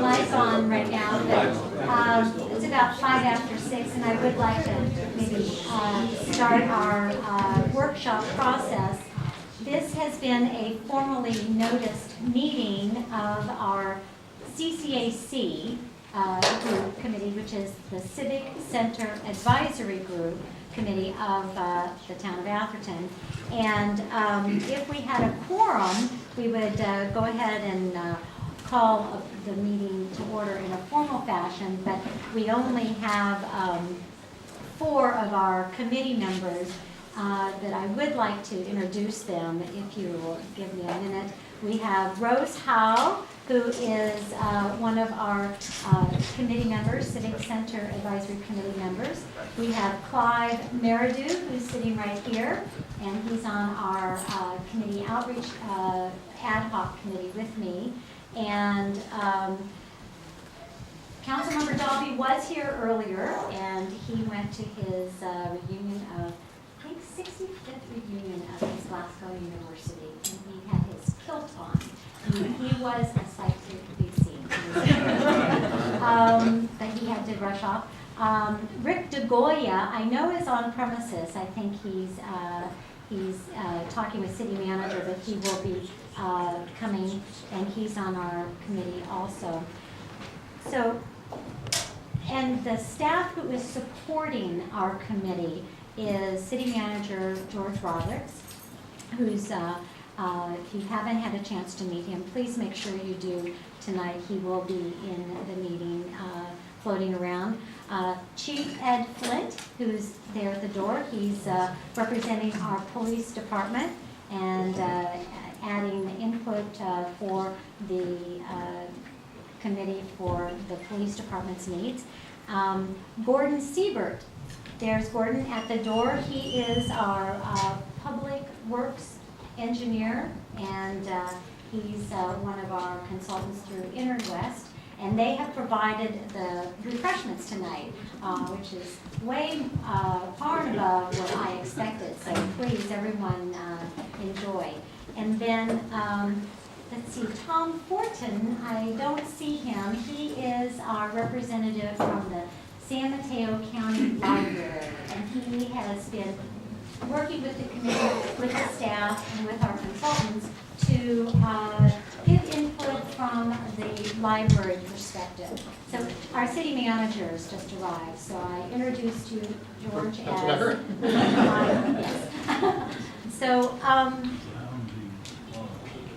mic on right now, but it's about 5 after 6, and I would like to maybe start our workshop process. This has been a formally noticed meeting of our CCAC group committee, which is the Civic Center Advisory Group Committee of the town of Atherton. And if we had a quorum, we would go ahead and call the meeting to order in a formal fashion, but we only have 4 of our committee members that I would like to introduce them, if you will give me a minute. We have Rose Howe, who is one of our committee members, Civic Center Advisory Committee members. We have Clive Meridew, who's sitting right here, and he's on our committee outreach ad hoc committee with me. And Councilmember Dalby was here earlier, and he went to his reunion of, I think, 65th reunion of his Glasgow University, and he had his kilt on. He was a sight to be seen. But he had to rush off. Rick DeGoya, I know, is on premises. I think he's talking with city manager, but he will be coming, and he's on our committee also. So, and the staff who is supporting our committee is city manager George Roberts, who's if you haven't had a chance to meet him, please make sure you do tonight. He will be in the meeting floating around. Chief Ed Flint, who's there at the door, he's representing our police department and adding input for the committee for the police department's needs. Gordon Siebert, there's Gordon at the door. He is our public works engineer, and he's one of our consultants through Interwest, and they have provided the refreshments tonight, which is way far and above what I expected, so please everyone enjoy. And then let's see, Tom Fortin, I don't see him. He is our representative from the San Mateo County Library, and he has been working with the committee, with the staff, and with our consultants to give input from the library perspective. So our city manager has just arrived, so I introduced you, George, as yes. So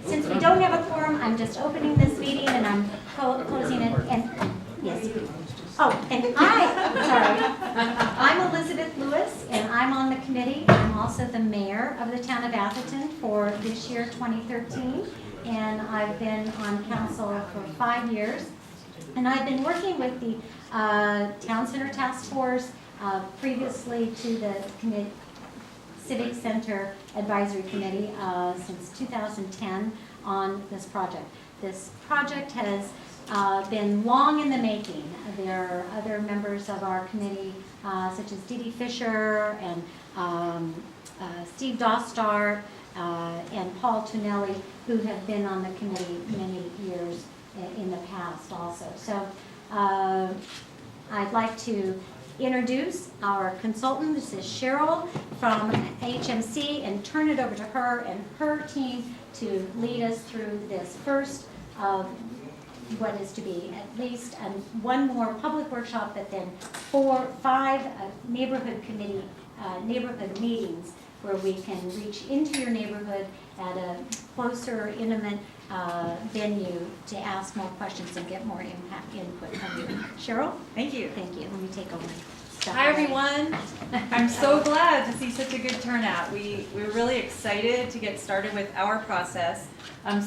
since we don't have a quorum, I'm just opening this meeting and I'm closing it. And yes. Oh, and I'm Elizabeth Lewis, and I'm on the committee. I'm also the mayor of the town of Atherton for this year, 2013, and I've been on council for 5 years. And I've been working with the Town Center Task Force, previously to the Civic Center Advisory Committee since 2010 on this project. This project has been long in the making. There are other members of our committee, such as Dee Dee Fisher and Steve Dostart and Paul Tunelli, who have been on the committee many years in the past also. So I'd like to introduce our consultant. This is Cheryl from HMC, and turn it over to her and her team to lead us through this first of what is to be at least one more public workshop, but then 5 neighborhood committee neighborhood meetings where we can reach into your neighborhood at a closer, intimate venue to ask more questions and get more input from you. Cheryl? Thank you. Thank you. Let me take over. Hi everyone. I'm so glad to see such a good turnout. We're really excited to get started with our process.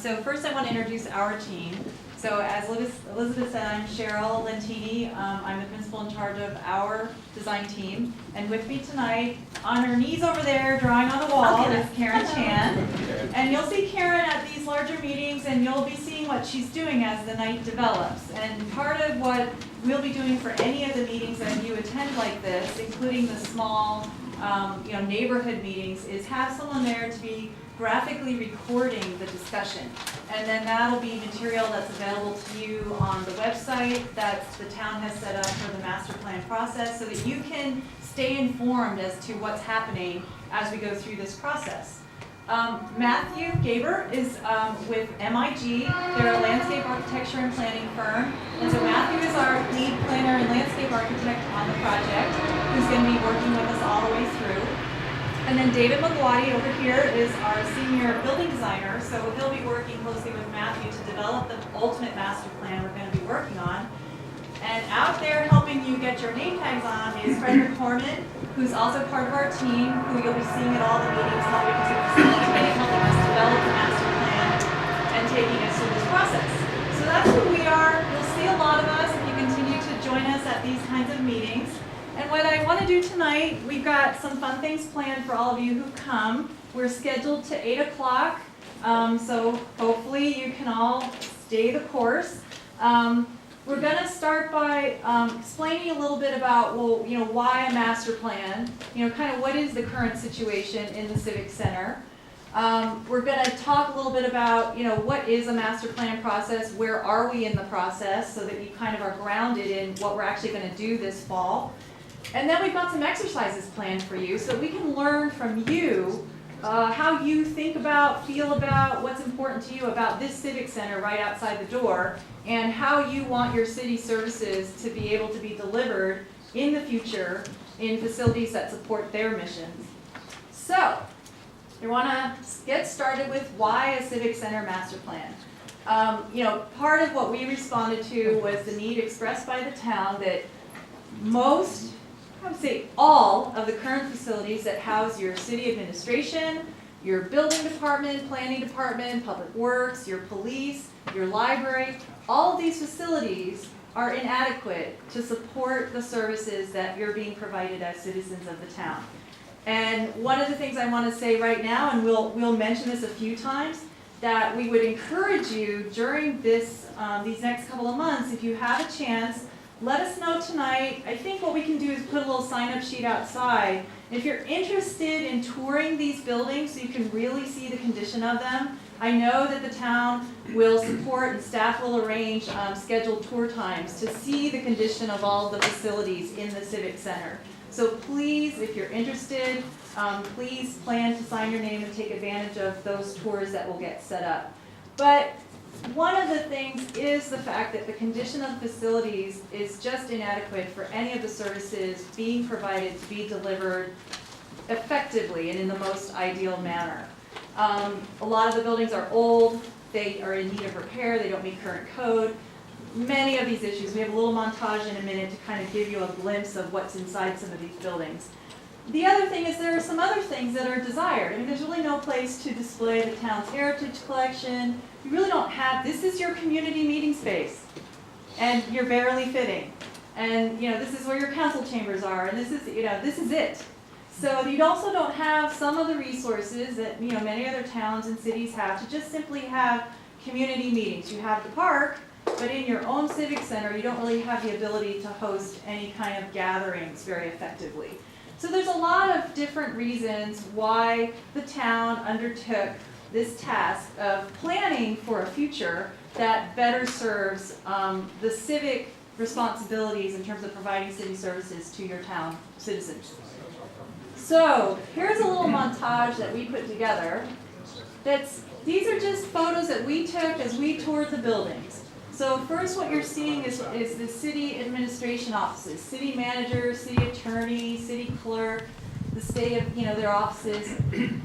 So first I want to introduce our team. So as Elizabeth said, I'm Cheryl Lentini. I'm the principal in charge of our design team. And with me tonight, on her knees over there, drawing on the wall, is Karen Chan. And you'll see Karen at these larger meetings, and you'll be seeing what she's doing as the night develops. And part of what we'll be doing for any of the meetings that you attend like this, including the small neighborhood meetings, is have someone there to be graphically recording the discussion. And then that'll be material that's available to you on the website that the town has set up for the master plan process, so that you can stay informed as to what's happening as we go through this process. Matthew Gaber is with MIG. They're a landscape architecture and planning firm. And so Matthew is our lead planner and landscape architect on the project, who's going to be working with us all the way through. And then David McGuady over here is our senior building designer. So he'll be working closely with Matthew to develop the ultimate master plan we're going to be working on. And out there helping you get your name tags on is Frederick Horman, who's also part of our team, who you'll be seeing at all the meetings, helping to facilitate, helping us develop the master plan, and taking us through this process. So that's who we are. You'll see a lot of us if you continue to join us at these kinds of meetings. And what I want to do tonight, we've got some fun things planned for all of you who come. We're scheduled to 8 o'clock, so hopefully you can all stay the course. We're going to start by explaining a little bit about, why a master plan, kind of what is the current situation in the Civic Center. We're going to talk a little bit about, what is a master plan process, where are we in the process, so that you kind of are grounded in what we're actually going to do this fall. And then we've got some exercises planned for you, so we can learn from you how you think about, feel about, what's important to you about this Civic Center right outside the door, and how you want your city services to be able to be delivered in the future in facilities that support their missions. So, we want to get started with why a Civic Center master plan. Part of what we responded to was the need expressed by the town that most, I would say all, of the current facilities that house your city administration, your building department, planning department, public works, your police, your library, all of these facilities are inadequate to support the services that you're being provided as citizens of the town. And one of the things I want to say right now, and we'll mention this a few times, that we would encourage you during these next couple of months, if you have a chance, let us know tonight. I think what we can do is put a little sign-up sheet outside. If you're interested in touring these buildings so you can really see the condition of them, I know that the town will support and staff will arrange scheduled tour times to see the condition of all the facilities in the Civic Center. So please, if you're interested, please plan to sign your name and take advantage of those tours that will get set up. But one of the things is the fact that the condition of facilities is just inadequate for any of the services being provided to be delivered effectively and in the most ideal manner. A lot of the buildings are old, they are in need of repair, they don't meet current code. Many of these issues, we have a little montage in a minute to kind of give you a glimpse of what's inside some of these buildings. The other thing is there are some other things that are desired. I mean, there's really no place to display the town's heritage collection. You really don't have, this is your community meeting space, and you're barely fitting. And, this is where your council chambers are, and this is it. So you also don't have some of the resources that, many other towns and cities have to just simply have community meetings. You have the park, but in your own civic center, you don't really have the ability to host any kind of gatherings very effectively. So there's a lot of different reasons why the town undertook this task of planning for a future that better serves the civic responsibilities in terms of providing city services to your town citizens. So here's a little montage that we put together. These are just photos that we took as we toured the buildings. So first what you're seeing is the city administration offices, city manager, city attorney, city clerk, the state of, their offices.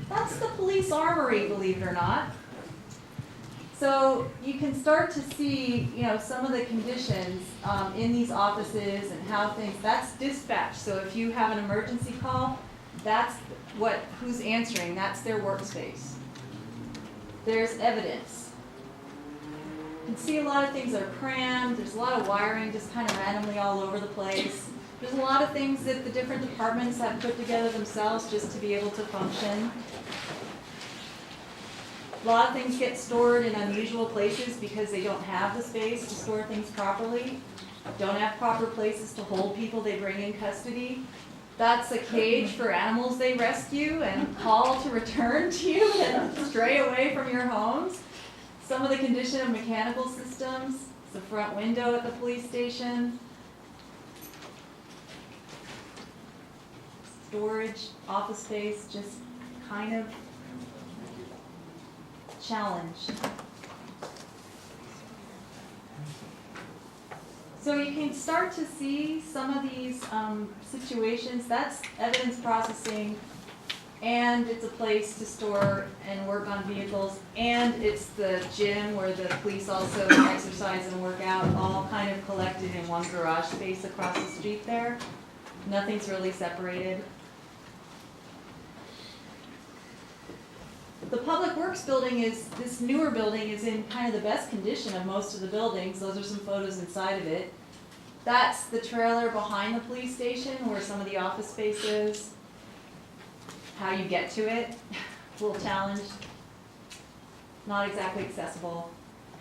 That's the police armory, believe it or not. So you can start to see, some of the conditions in these offices and how that's dispatch. So if you have an emergency call, that's who's answering, that's their workspace. There's evidence. You can see a lot of things are crammed, there's a lot of wiring just kind of randomly all over the place. There's a lot of things that the different departments have put together themselves just to be able to function. A lot of things get stored in unusual places because they don't have the space to store things properly, don't have proper places to hold people they bring in custody. That's a cage for animals they rescue and call to return to you and stray away from your homes. Some of the condition of mechanical systems, the front window at the police station, storage, office space, just kind of challenged. So you can start to see some of these situations. That's evidence processing, and it's a place to store and work on vehicles, and it's the gym where the police also exercise and work out, all kind of collected in one garage space across the street there. Nothing's really separated. The Public Works building this newer building is in kind of the best condition of most of the buildings. Those are some photos inside of it. That's the trailer behind the police station where some of the office space is. How you get to it, a little challenge. Not exactly accessible.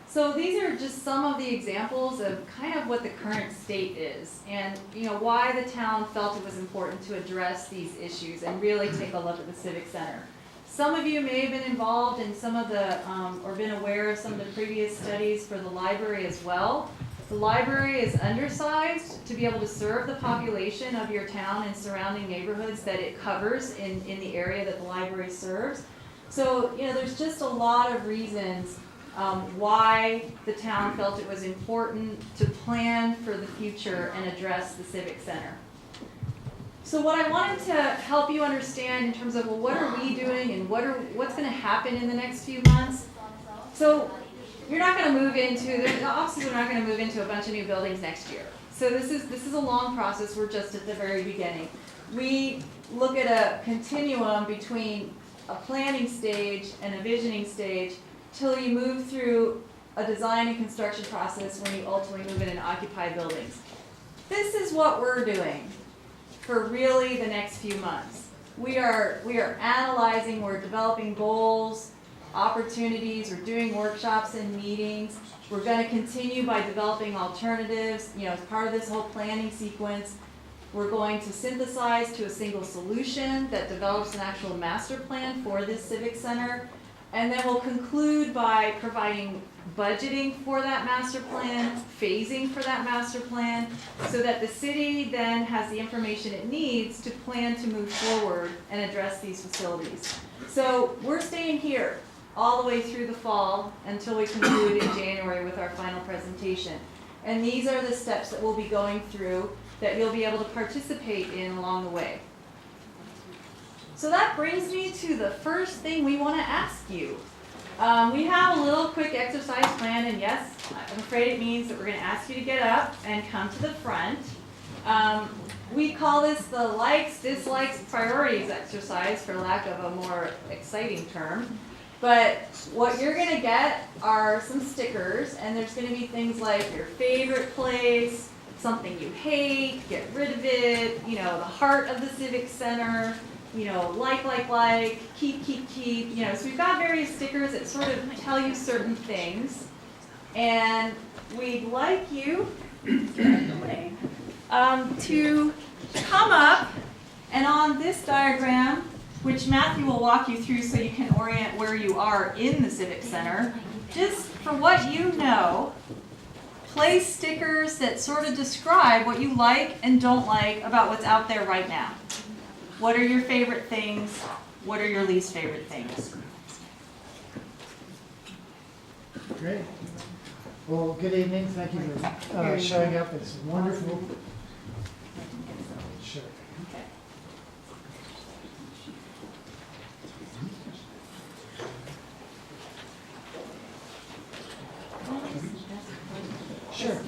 So these are just some of the examples of kind of what the current state is, and why the town felt it was important to address these issues and really take a look at the Civic Center. Some of you may have been involved in some of the, or been aware of some of the previous studies for the library as well. The library is undersized to be able to serve the population of your town and surrounding neighborhoods that it covers in the area that the library serves. So, there's just a lot of reasons why the town felt it was important to plan for the future and address the Civic Center. So what I wanted to help you understand in terms of, well, what are we doing and what's going to happen in the next few months? So you're not going to move into, the offices are not going to move into a bunch of new buildings next year. So this is a long process. We're just at the very beginning. We look at a continuum between a planning stage and a visioning stage till you move through a design and construction process when you ultimately move in and occupy buildings. This is what we're doing for really the next few months. We are analyzing, we're developing goals, opportunities, we're doing workshops and meetings. We're going to continue by developing alternatives. As part of this whole planning sequence, we're going to synthesize to a single solution that develops an actual master plan for this Civic Center. And then we'll conclude by providing budgeting for that master plan, phasing for that master plan, so that the city then has the information it needs to plan to move forward and address these facilities. So we're staying here all the way through the fall until we conclude in January with our final presentation. And these are the steps that we'll be going through that you'll be able to participate in along the way. So that brings me to the first thing we want to ask you. We have a little quick exercise plan, and yes, I'm afraid it means that we're going to ask you to get up and come to the front. We call this the likes, dislikes, priorities exercise, for lack of a more exciting term. But what you're going to get are some stickers, and there's going to be things like your favorite place, something you hate, get rid of it, the heart of the Civic Center, like, keep. So we've got various stickers that sort of tell you certain things. And we'd like you to come up, and on this diagram, which Matthew will walk you through so you can orient where you are in the Civic Center, just for what you know, place stickers that sort of describe what you like and don't like about what's out there right now. What are your favorite things? What are your least favorite things? Great. Well, good evening. Thank you for showing up. It's wonderful. Sure. Sure.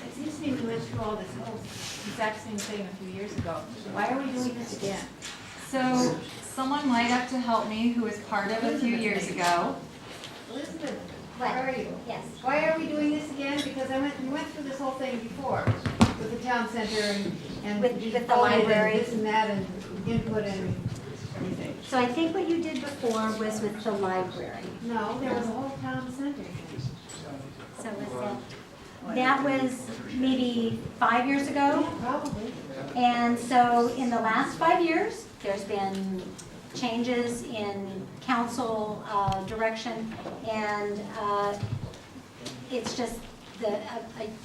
It seems to me we went through all this whole exact same thing a few years ago. Why are we doing this again? So someone might have to help me who was part of it a few years ago. Elizabeth, What? where are you? Yes. Why are we doing this again? Because we went through this whole thing before with the town center and With the voted and library. this and that and input and everything. So I think what you did before was with the library. No, there was a whole town center. So was that was maybe 5 years ago? Probably. And so in the last 5 years, there's been changes in council direction, and it's just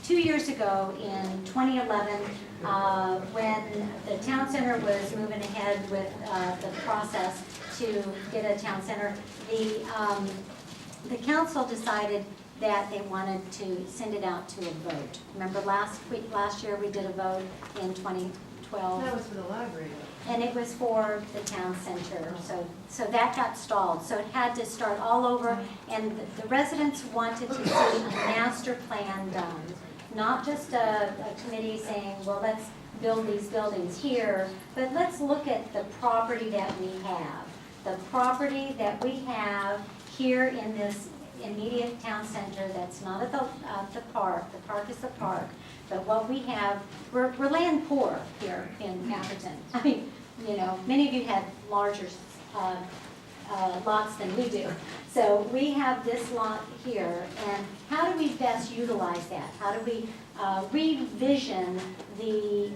2 years ago in 2011, when the town center was moving ahead with the process to get a town center, the council decided that they wanted to send it out to a vote. Remember last year we did a vote in 2012? That was for the library. And it was for the town center, so that got stalled. So it had to start all over, and the residents wanted to see a master plan done. Not just a committee saying, well, let's build these buildings here, but let's look at the property that we have. The property that we have here in this immediate town center that's not at the park is the park, but what we have, we're land poor here in Atherton. I mean, you know, many of you have larger lots than we do. So we have this lot here, and how do we best utilize that? How do we revision the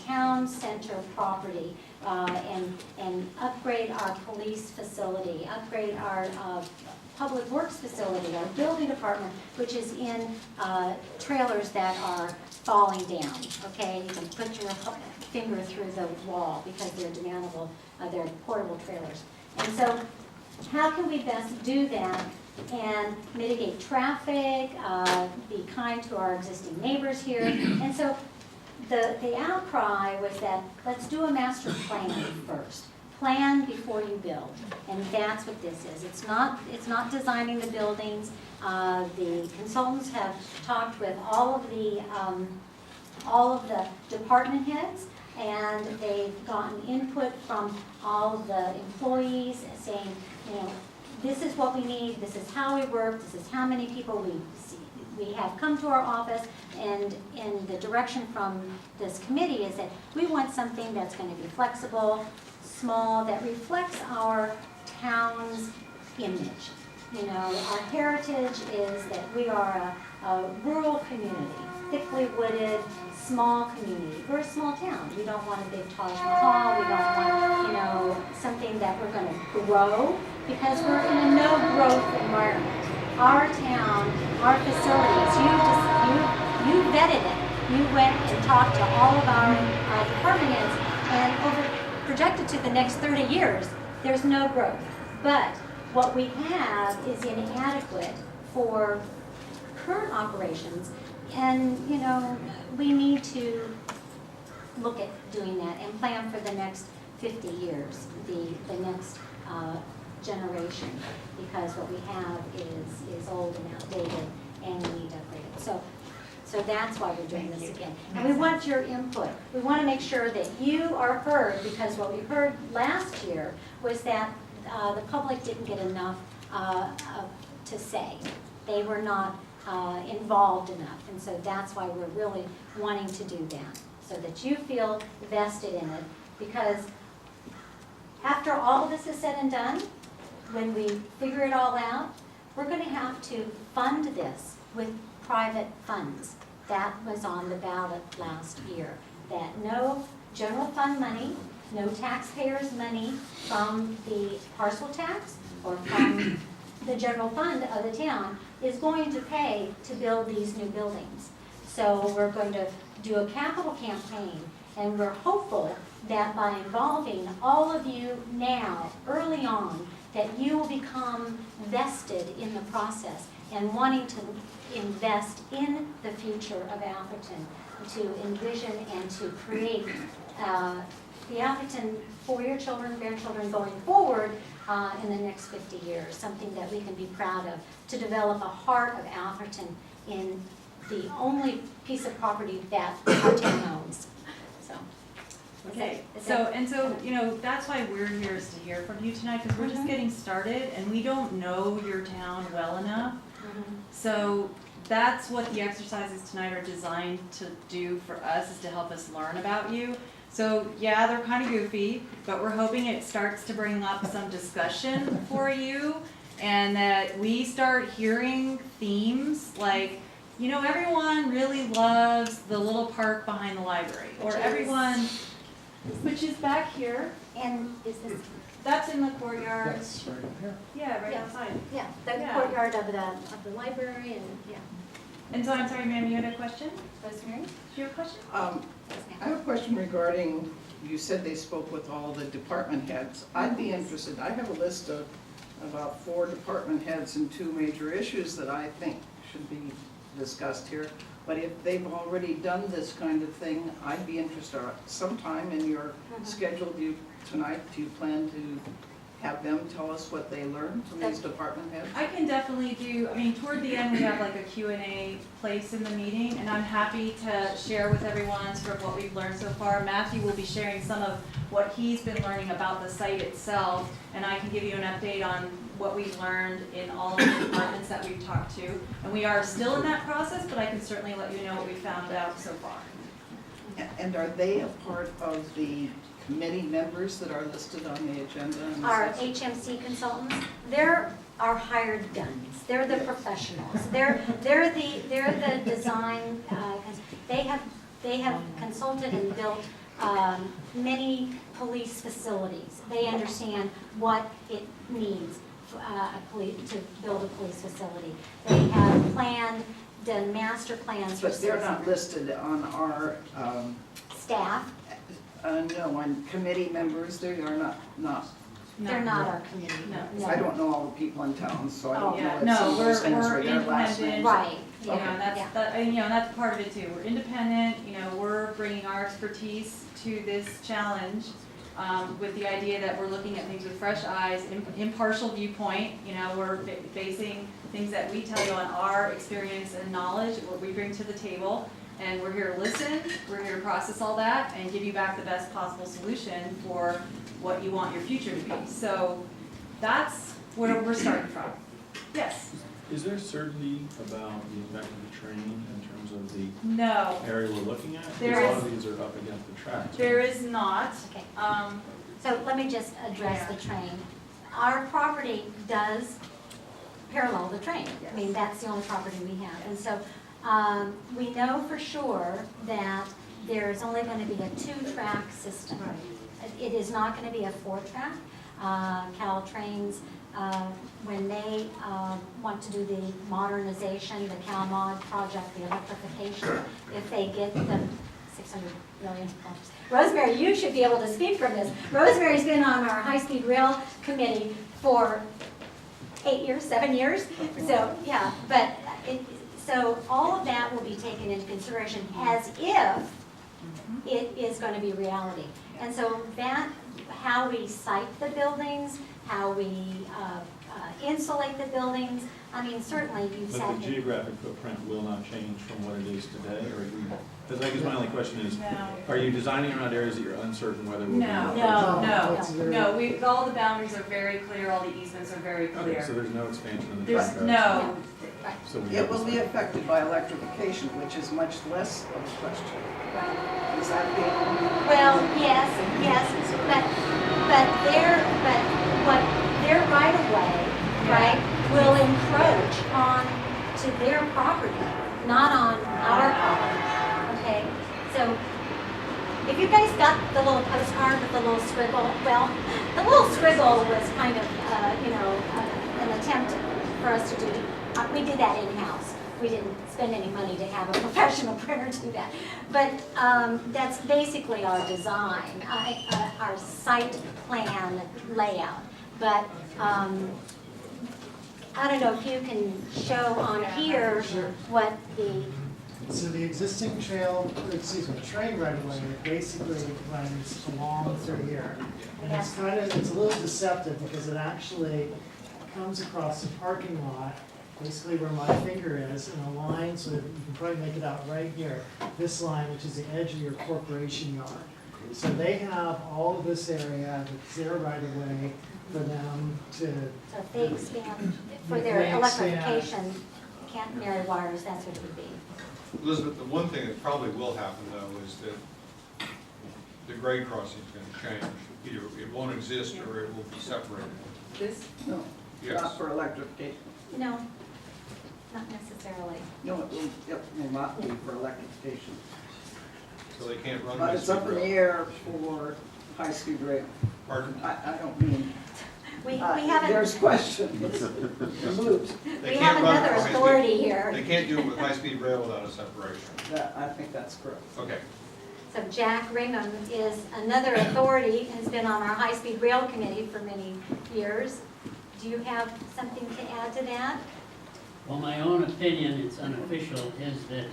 town center property and upgrade our police facility, upgrade our public works facility, our building department, which is in trailers that are falling down, okay? You can put your finger through the wall because they're demountable, they're portable trailers. And so how can we best do that and mitigate traffic, be kind to our existing neighbors here? And so the outcry was that let's do a master plan first. Plan before you build, and that's what this is. It's not designing the buildings. The consultants have talked with all of the department heads, and they've gotten input from all of the employees saying, you know, this is what we need, this is how we work, this is how many people we have come to our office, and in the direction from this committee is that we want something that's going to be flexible, small, that reflects our town's image. You know, our heritage is that we are a rural community, thickly wooded, small community. We're a small town. We don't want a big Taj Mahal. We don't want, you know, something that we're going to grow, because we're in a no-growth environment. Our town, our facilities, you vetted it. You went and talked to all of our department heads, and projected to the next 30 years, there's no growth. But what we have is inadequate for current operations, and you know, we need to look at doing that and plan for the next 50 years, the next generation, because what we have is old and outdated, and we need to upgrade it. So that's why we're doing this again. And we want your input. We want to make sure that you are heard, because what we heard last year was that the public didn't get enough to say. They were not involved enough. And so that's why we're really wanting to do that, so that you feel vested in it. Because after all of this is said and done, when we figure it all out, we're going to have to fund this with private funds. That was on the ballot last year. That no general fund money, no taxpayers' money from the parcel tax or from the general fund of the town is going to pay to build these new buildings. So we're going to do a capital campaign, and we're hopeful that by involving all of you now, early on, that you will become vested in the process and wanting to invest in the future of Atherton, to envision and to create the Atherton for your children, grandchildren going forward in the next 50 years, something that we can be proud of, to develop a heart of Atherton in the only piece of property that our town owns. So. Okay, so you know, that's why we're here, is to hear from you tonight, because we're just getting started and we don't know your town well enough. So that's what the exercises tonight are designed to do for us, is to help us learn about you. So yeah, they're kind of goofy, but we're hoping it starts to bring up some discussion for you, and that we start hearing themes like, you know, everyone really loves the little park behind the library, or everyone, which is back here, And is this, that's in the courtyard. That's right up here. Yeah, right Yeah. outside. yeah, the Yeah. courtyard of the library and, yeah. And so I'm sorry, ma'am, you had a question? Rosemary? Do you have a question? I have a question regarding, you said they spoke with all the department heads. I'd be interested, I have a list of about 4 department heads and 2 major issues that I think should be discussed here. But if they've already done this kind of thing, I'd be interested, sometime in your schedule, tonight, do you plan to have them tell us what they learned from these department heads? I can definitely do, I mean, toward the end, we have like a Q&A place in the meeting, and I'm happy to share with everyone sort of what we've learned so far. Matthew will be sharing some of what he's been learning about the site itself, and I can give you an update on what we've learned in all of the departments that we've talked to. And we are still in that process, but I can certainly let you know what we found out so far. And are they a part of the committee members that are listed on the agenda? and Our such? HMC consultants, they're our hired guns. They're the professionals. They're the design, they have consulted and built many police facilities. They understand what it needs to build a police facility. They have planned, done master plans for But they're not citizens. listed on our, Staff, no, on committee members, they are not. they're not our committee. No. I don't know all the people in town, so I don't Yeah, know if no, some of those things we're were their last independent. names. Right, You know, yeah, and that's, yeah. and, you know, that's part of it too. We're independent, you know, we're bringing our expertise to this challenge, with the idea that we're looking at things with fresh eyes, impartial viewpoint, you know, we're basing things that we tell you on our experience and knowledge, what we bring to the table, and we're here to listen, we're here to process all that, and give you back the best possible solution for what you want your future to be. So that's where we're starting from. Yes? Is there certainty about the effect of the train in terms of the No, area we're looking at? Because There a lot is- of these are up against the tracks. there is not. Okay. Um, So let me just address the train. Our property does parallel the train. I mean, that's the only property we have. And so we know for sure that there's only going to be a 2-track system. It is not going to be a 4-track. Caltrains, when they want to do the modernization, the CalMod project, the electrification, if they get the $600 million. Rosemary, you should be able to speak from this. Rosemary's been on our high-speed rail committee for 8 years, 7 years. So, yeah, but so all of that will be taken into consideration as if it is going to be reality. And so that, how we site the buildings, how we insulate the buildings, I mean, certainly you've But said. the geographic footprint will not change from what it is today, or because I guess my only question is, No. are you designing around areas that you're uncertain whether will be? No, No, that's no, very- no, all the boundaries are very clear, all the easements are very Okay, so clear. there's no expansion of the There's, track. no, So we It have will this- be affected by electrification, which is much less of a question. Is that being? Well, yes, but their right of way, right, will encroach on to their property, not on our property, okay? So, if you guys got the little postcard with the little scribble, well, the little scribble was kind of, an attempt for us to do, we did that in-house. We didn't spend any money to have a professional printer do that. But that's basically our design, our site plan layout. But I don't know if you can show on here what the, So the existing train right of way basically runs along through here. And it's it's a little deceptive because it actually comes across the parking lot, basically where my finger is, in a line, so that you can probably make it out right here. This line, which is the edge of your corporation yard. So they have all of this area, that's their right of way for them to, so if they expand for their They expand. electrification, catenary wires, that's what it would be. Elizabeth, the one thing that probably will happen though is that the grade crossing is gonna change. Either it won't exist or it will be separated. This, No, Yes. not for electrification. No, not necessarily. No, it will not be for electrification. So they can't run But high it's up speed in the rail. air for high-speed rail. Pardon? I don't mean, We haven't, there's questions. Moot. They we can't have run another high-speed- authority here. They can't do it with high-speed rail without a separation. That, I think that's correct. Okay. So Jack Ringham is another authority, has been on our high-speed rail committee for many years. Do you have something to add to that? Well, my own opinion, it's unofficial, is that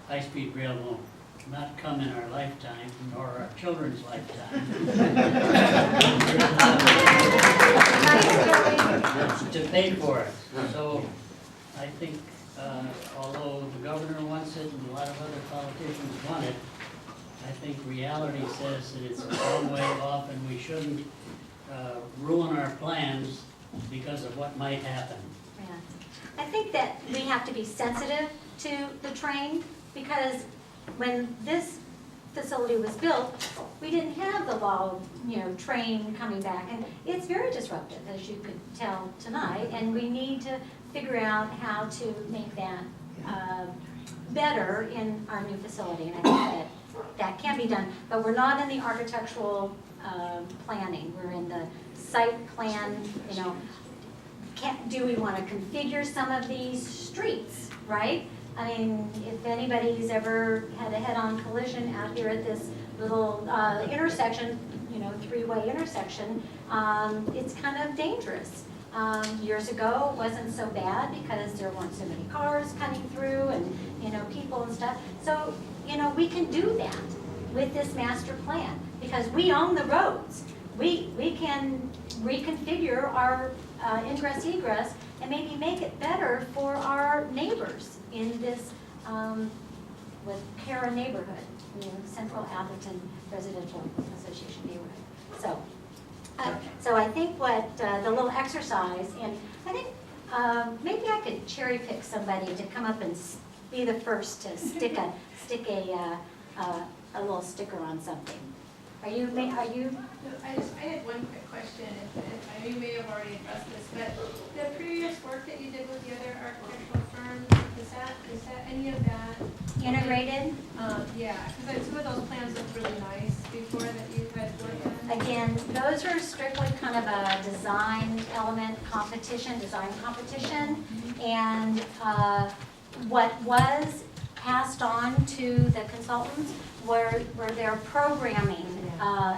high-speed rail will not come in our lifetime, nor our children's lifetime. To pay for it. So I think, although the governor wants it and a lot of other politicians want it, I think reality says that it's a long way off and we shouldn't ruin our plans because of what might happen. Yeah. I think that we have to be sensitive to the train, because when this facility was built, we didn't have the law, train coming back, and it's very disruptive, as you could tell tonight, and we need to figure out how to make that better in our new facility, and I think that can be done, but we're not in the architectural planning, we're in the site plan, do we want to configure some of these streets, right? I mean, if anybody's ever had a head-on collision out here at this little intersection, three-way intersection, it's kind of dangerous. Years ago, it wasn't so bad because there weren't so many cars coming through and, people and stuff. So, we can do that with this master plan because we own the roads. We can reconfigure our ingress egress and maybe make it better for our neighbors in this with Kara neighborhood, Central Atherton Residential Association neighborhood. So I think what the little exercise, and I think maybe I could cherry pick somebody to come up and be the first to stick a little sticker on something. Are you? I had one quick question, I know you may have already addressed this, but the previous work that you did with the other architectural firms, is that any of that? Integrated? Yeah, because two of those plans looked really nice before that you had worked on. Again, those are strictly kind of a design element competition, and what was passed on to the consultants were their programming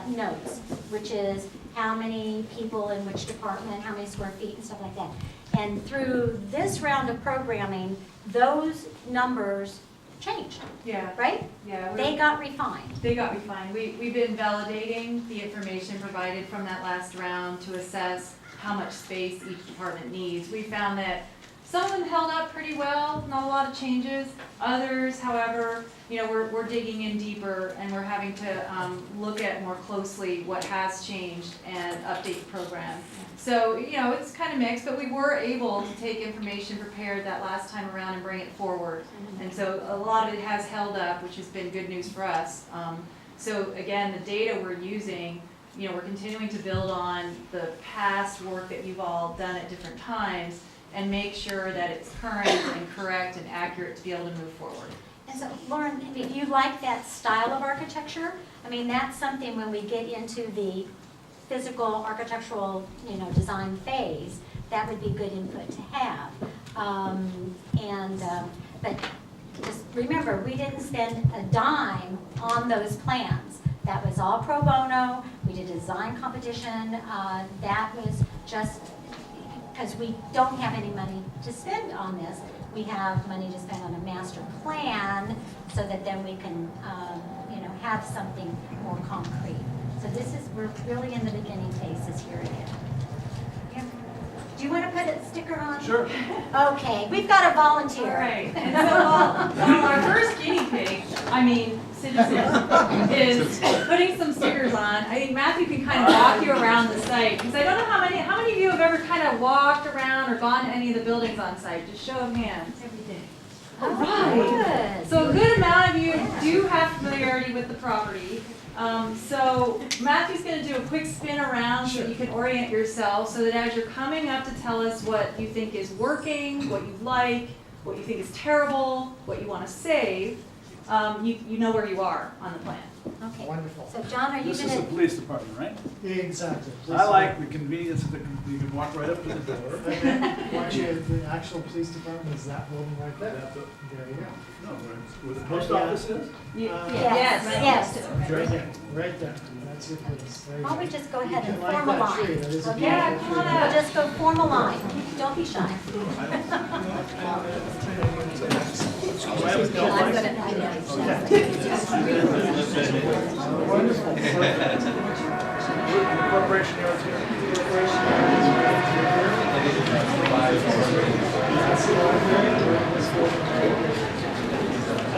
notes, which is how many people in which department, how many square feet and stuff like that. And through this round of programming, those numbers changed, yeah, right? yeah. They got refined. They got refined. We've been validating the information provided from that last round to assess how much space each department needs. We found that some of them held up pretty well, not a lot of changes. Others, however, we're digging in deeper and we're having to look at more closely what has changed and update the program. So, it's kind of mixed, but we were able to take information prepared that last time around and bring it forward. And so a lot of it has held up, which has been good news for us. So again, the data we're using, we're continuing to build on the past work that you've all done at different times and make sure that it's current and correct and accurate to be able to move forward. And so, Lauren, if you like that style of architecture, I mean, that's something when we get into the physical architectural, design phase, that would be good input to have. But just remember, we didn't spend a dime on those plans. That was all pro bono. We did a design competition. That was just because we don't have any money to spend on this. We have money to spend on a master plan so that then we can, have something more concrete. So we're really in the beginning phases here again. Yeah. Do you want to put a sticker on? Sure. Okay, we've got a volunteer. All right, and so while our first guinea pig, citizen, is putting some stickers on, I think Matthew can kind of walk you around the site, because I don't know how many of you have ever kind of walked around or gone to any of the buildings on site, just show of hands. All right. So a good amount of you do have familiarity with the property. So Matthew's gonna do a quick spin around so that you can orient yourself, so that as you're coming up to tell us what you think is working, what you like, what you think is terrible, what you wanna save, you know where you are on the plan. Okay. Wonderful. So John, are you This is the gonna, police department, right? Exactly. I like the convenience of you can walk right up to the door. And then, watch it, the actual police department is that building right there. That's it. There you go. No, where the post office is? yes, yes. Right there, right there. That's your police. There you Why don't we go. just go ahead You and can form a like that line? tree. That is a Okay? Yeah, beautiful come on tree. up. We'll just go form a line. Don't be shy. I'm gonna, I know. Wonderful. Corporation yards here. Corporation yard is right here. That's the old building, this building right here.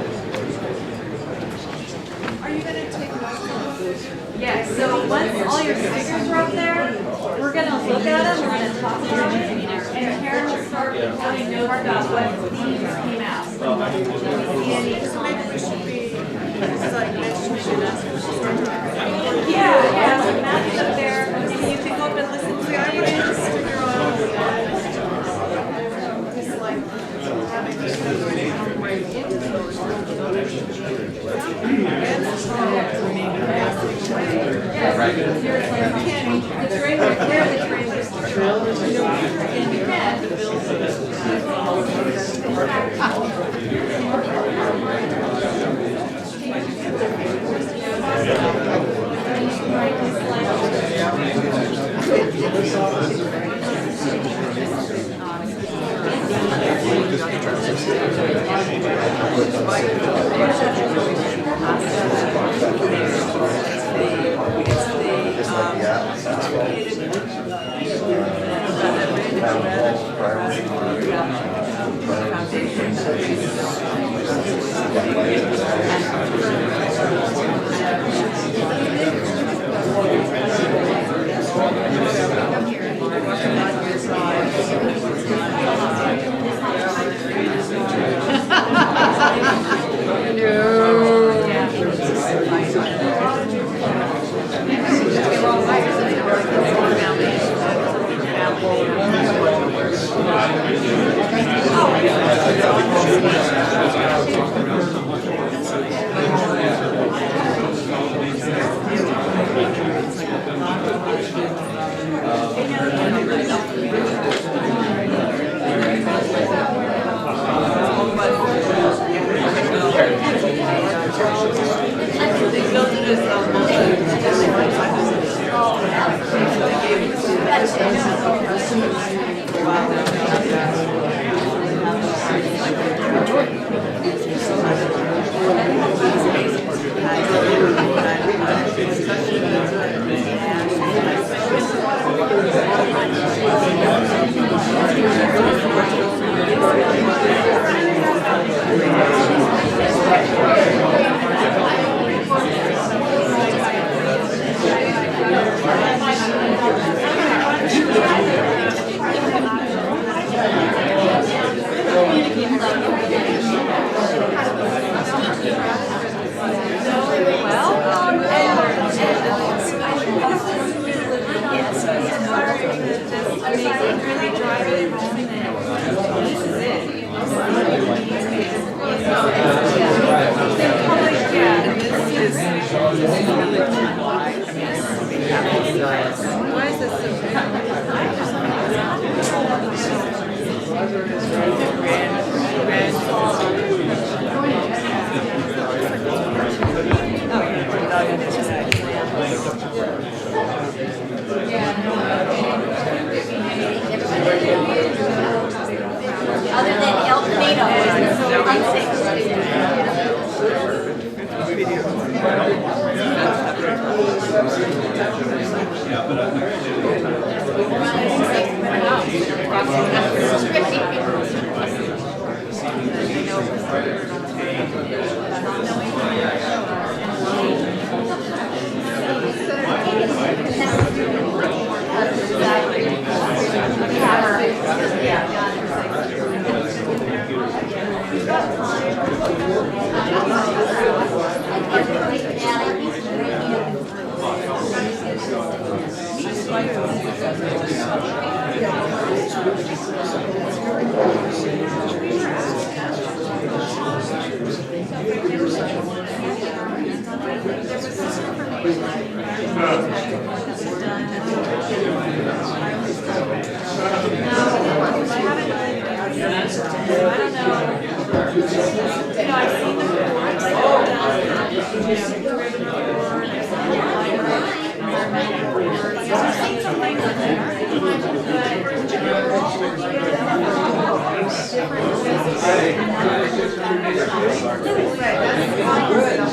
Are you gonna take notes? Yes, so once all your stickers are up there, we're gonna look at them, we're gonna talk about it, and Karen will start putting notes about what came out. See any comments? Yeah, so Matthew's up there, and you can go up and listen to the audience. The trailer, where are the trailers? And you can.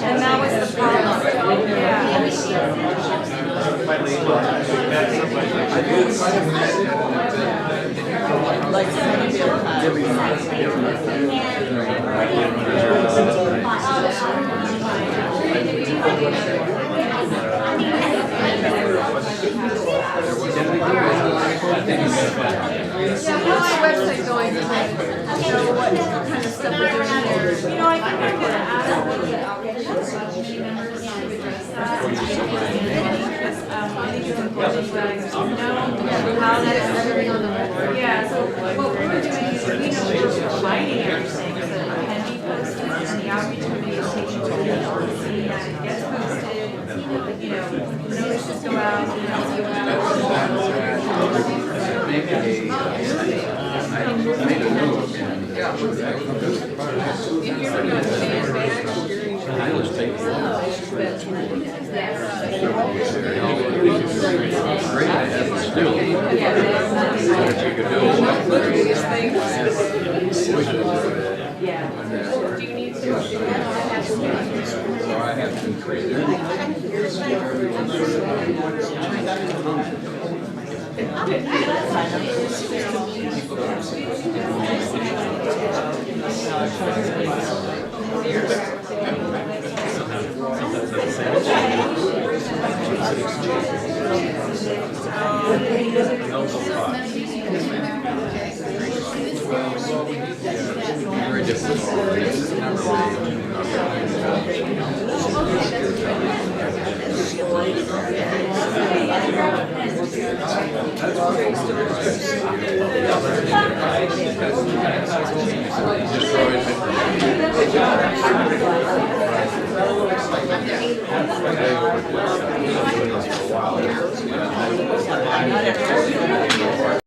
And that was the problem. Yeah, how's my website going tonight? So what kind of stuff we're doing here? You know, I think I'm gonna ask one of the outreach committee members to address that. I think it's important to let us know how that's everything on the board. Yeah, so what we're doing is, we know we're providing everything so that it can be posted, and the outreach committee is taking care of the see that it gets posted, you know, notices go out, emails go out. Do you need to? Very difficult. It's not really